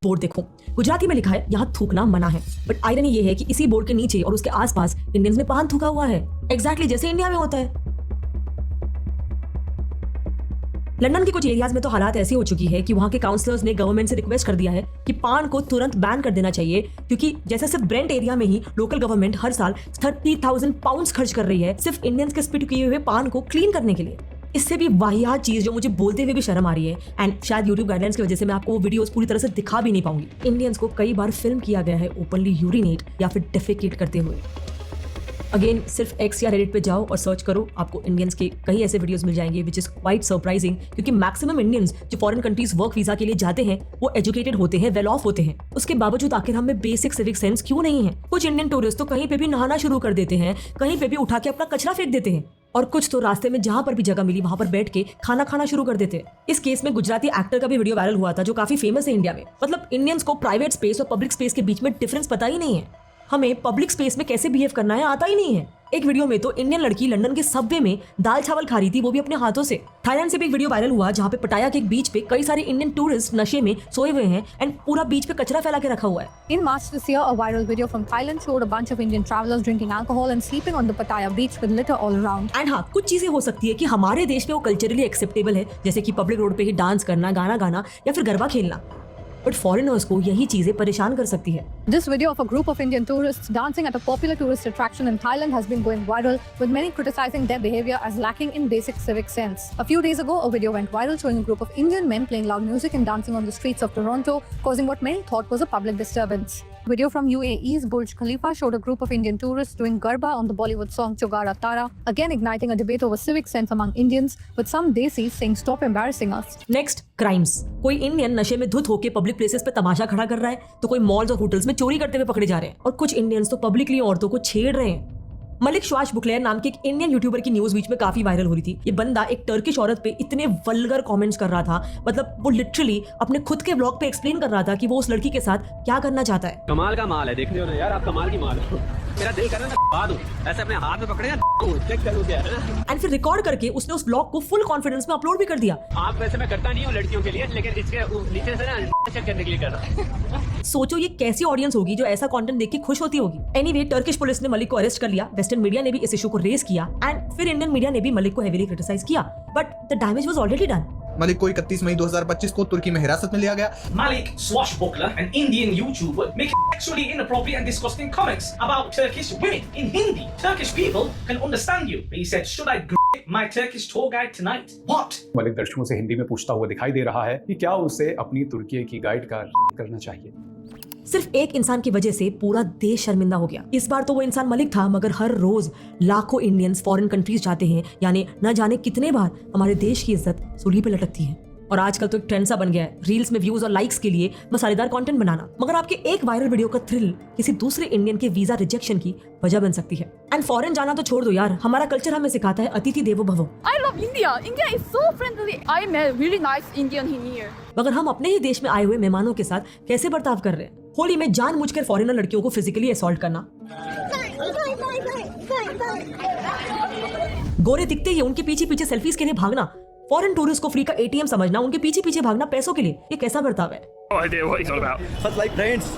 Board देखो, गुजराती में लिखा है यहाँ थूकना मना है, बट आयरनी ये है कि इसी बोर्ड के नीचे और उसके आसपास इंडियंस ने पान थूका हुआ है, एग्जैक्टली जैसे इंडिया में होता है। लंदन के कुछ एरियाज में तो हालात ऐसी हो चुकी है कि वहां के काउंसलर्स ने गवर्नमेंट से रिक्वेस्ट कर दिया है कि पान को तुरंत बैन कर देना चाहिए, क्योंकि जैसे सिर्फ ब्रेंट एरिया में ही लोकल गवर्नमेंट हर साल 30,000 पाउंड्स खर्च कर रही है सिर्फ इंडियंस के स्पिट किए हुए पान को क्लीन करने के लिए। इससे भी वाहियात चीज जो मुझे बोलते हुए भी शर्म आ रही है, एंड शायद यूट्यूब गाइडलाइंस की वजह से मैं आपको वो वीडियोस पूरी तरह से दिखा भी नहीं पाऊंगी। इंडियंस को कई बार फिल्म किया गया है ओपनली यूरिनेट या फिर डेफेकेट करते हुए। अगेन सिर्फ एक्स या रेडिट पे जाओ और सर्च करो, आपको इंडियंस के कई ऐसे वीडियोस मिल जाएंगे विच इज क्वाइट सरप्राइजिंग, क्योंकि मैक्सिमम इंडियंस जो फॉरेन कंट्रीज वर्क वीजा के लिए जाते हैं वो एजुकेटेड होते हैं, वेल ऑफ होते हैं। उसके बावजूद आखिर हमें बेसिक सिविक सेंस क्यों नहीं है? कुछ इंडियन टूरिस्ट तो कहीं पे भी नहाना शुरू कर देते हैं, कहीं पे भी उठा के अपना कचरा फेंक देते हैं, और कुछ तो रास्ते में जहां पर भी जगह मिली वहां पर बैठ के खाना खाना शुरू कर देते हैं। इस केस में गुजराती एक्टर का भी वीडियो वायरल हुआ था जो काफी फेमस है इंडिया में। मतलब इंडियंस को प्राइवेट स्पेस और पब्लिक स्पेस के बीच में डिफरेंस पता ही नहीं है, हमें पब्लिक स्पेस में कैसे बिहेव करना है आता ही नहीं है। एक वीडियो में तो इंडियन लड़की लंदन के सबवे में दाल चावल खा रही थी, वो भी अपने हाथों से। थाईलैंड से भी एक वीडियो वायरल हुआ जहाँ पे पटाया के एक बीच पे कई सारे इंडियन टूरिस्ट नशे में सोए हुए हैं एंड पूरा बीच पे कचरा फैला के रखा हुआ है। In March this year, a viral video from Thailand showed a bunch of Indian travelers drinking alcohol and sleeping on the Pattaya beach with litter all around. And हाँ, कुछ चीजें हो सकती है कि हमारे देश में वो कल्चरली एक्सेप्टेबल है, जैसे कि पब्लिक रोड पे ही डांस करना, गाना गाना या फिर गरबा खेलना, बट फॉरेनर्स को यही चीजें परेशान कर सकती है। This video of a group of Indian tourists dancing at a popular tourist attraction in Thailand has been going viral, with many criticizing their behavior as lacking in basic civic sense. A few days ago, a video went viral showing a group of Indian men playing loud music and dancing on the streets of Toronto, causing what many thought was a public disturbance. Video from UAE's Burj Khalifa showed a group of Indian tourists doing garba on the Bollywood song Chogara Tara, again igniting a debate over civic sense among Indians, with some Desis saying stop embarrassing us. Next, crimes. कोई Indian नशे में धुत होकर public places पे तमाशा खड़ा कर रहा है, तो कोई मॉल्स और होटल्स में चोरी करते हुए पकड़े जा रहे हैं, और कुछ इंडियंस तो पब्लिकली औरतों को छेड़ रहे हैं। मलिक श्वाश बुकलेयर नाम के एक इंडियन यूट्यूबर की न्यूज बीच में काफी वायरल हो रही थी। ये बंदा एक टर्किश औरत पे इतने वल्गर कमेंट्स कर रहा था, मतलब वो लिटरली अपने खुद के ब्लॉग पे एक्सप्लेन कर रहा था कि वो उस लड़की के साथ क्या करना चाहता है। कमाल का माल है, देख रहे हो ना यार, आप कमाल की माल हो। मेरा दिल कर रहा है मैं दबा दूं, ऐसे अपने हाथ में पकड़े चेक करूं क्या है। एंड फिर रिकॉर्ड करके उसने उस ब्लॉग को फुल कॉन्फिडेंस में अपलोड भी कर दिया। आप वैसे मैं करता नहीं हूँ लड़कियों के लिए, लेकिन इसके नीचे से ना चेक करने के लिए कर रहा हूँ। सोचो ये कैसी ऑडियंस होगी जो ऐसा कंटेंट देख के खुश होती होगी। एनीवे, टर्किश पुलिस ने मलिक को अरेस्ट कर लिया, वेस्टर्न मीडिया ने भी इस इशू को रेज किया, एंड फिर इंडियन मीडिया ने भी मलिक को हेवीली क्रिटिसाइज किया, but the damage was already done. Malik को 31 मई 2025 को तुर्की में हिरासत में लिया गया। Malik Swashbuckler, an Indian YouTuber, making sexually inappropriate and disgusting comments about Turkish women in Hindi. Turkish people can understand you. He said, "Should I grip my Turkish tour guide tonight?" What? Malik दर्शकों से हिंदी में पूछता हुआ दिखाई दे रहा है कि क्या उसे अपनी तुर्की की गाइड का करना चाहिए। सिर्फ एक इंसान की वजह से पूरा देश शर्मिंदा हो गया। इस बार तो वो इंसान मलिक था, मगर हर रोज लाखों इंडियंस फॉरेन कंट्रीज जाते हैं, यानी न जाने कितने बार हमारे देश की इज्जत सूली पे लटकती है। और आजकल तो एक ट्रेंड सा बन गया है रील्स में व्यूज और लाइक्स के लिए मसालेदार कंटेंट बनाना, मगर आपके एक वायरल वीडियो का थ्रिल किसी दूसरे इंडियन के वीजा रिजेक्शन की वजह बन सकती है। एंड फॉरेन जाना तो छोड़ दो यार, हमारा कल्चर हमें सिखाता है अतिथि देवो भव। I love India. India is so friendly. I met really nice Indian in here. मगर हम अपने ही देश में आए हुए मेहमानों के साथ कैसे बर्ताव कर रहे हैं? होली में जानबूझकर फॉरेनर लड़कियों को फिजिकली असॉल्ट करना, गोरे दिखते ही उनके पीछे पीछे सेल्फीज के लिए भागना, फॉरेन टूरिस्ट को फ्री का एटीएम समझना, उनके पीछे पीछे भागना पैसों के लिए, ये कैसा बर्ताव है? No idea what he's on about. First, like friends.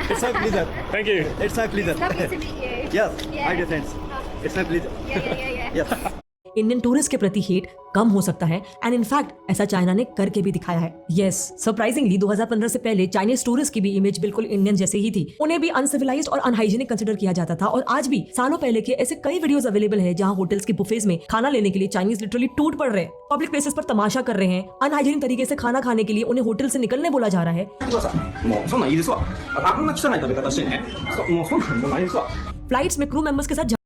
It's my pleasure. Thank you. It's my pleasure. Lovely to meet you. Yes, Yeah. my dear friends. It's my pleasure. Yeah. Yes. Indian tourist के प्रति hate कम हो सकता है, and in fact ऐसा China ने करके भी दिखाया है। यस, सरप्राइजिंगली 2015 से पहले चाइनीज टूरिस्ट की भी इमेज बिल्कुल इंडियन जैसे ही थी। उन्हें भी अनसिविलाइज्ड और अनहाइजीनिक कंसिडर किया जाता था, और आज भी सालों पहले के ऐसे कई वीडियोस अवेलेबल है जहां होटल्स के बुफेज में खाना लेने के लिए चाइनीज लिटरली टूट पड़ रहे हैं, पब्लिक प्लेसेस पर तमाशा कर रहे हैं, अनहाइजीनिक तरीके से खाना खाने के लिए उन्हें होटल से निकलने बोला जा रहा है। もうそんなんいいですわ。あんな汚い食べ方してね。もうそんなんもないですわ。फ्लाइट्स में क्रू मेंबर्स के साथ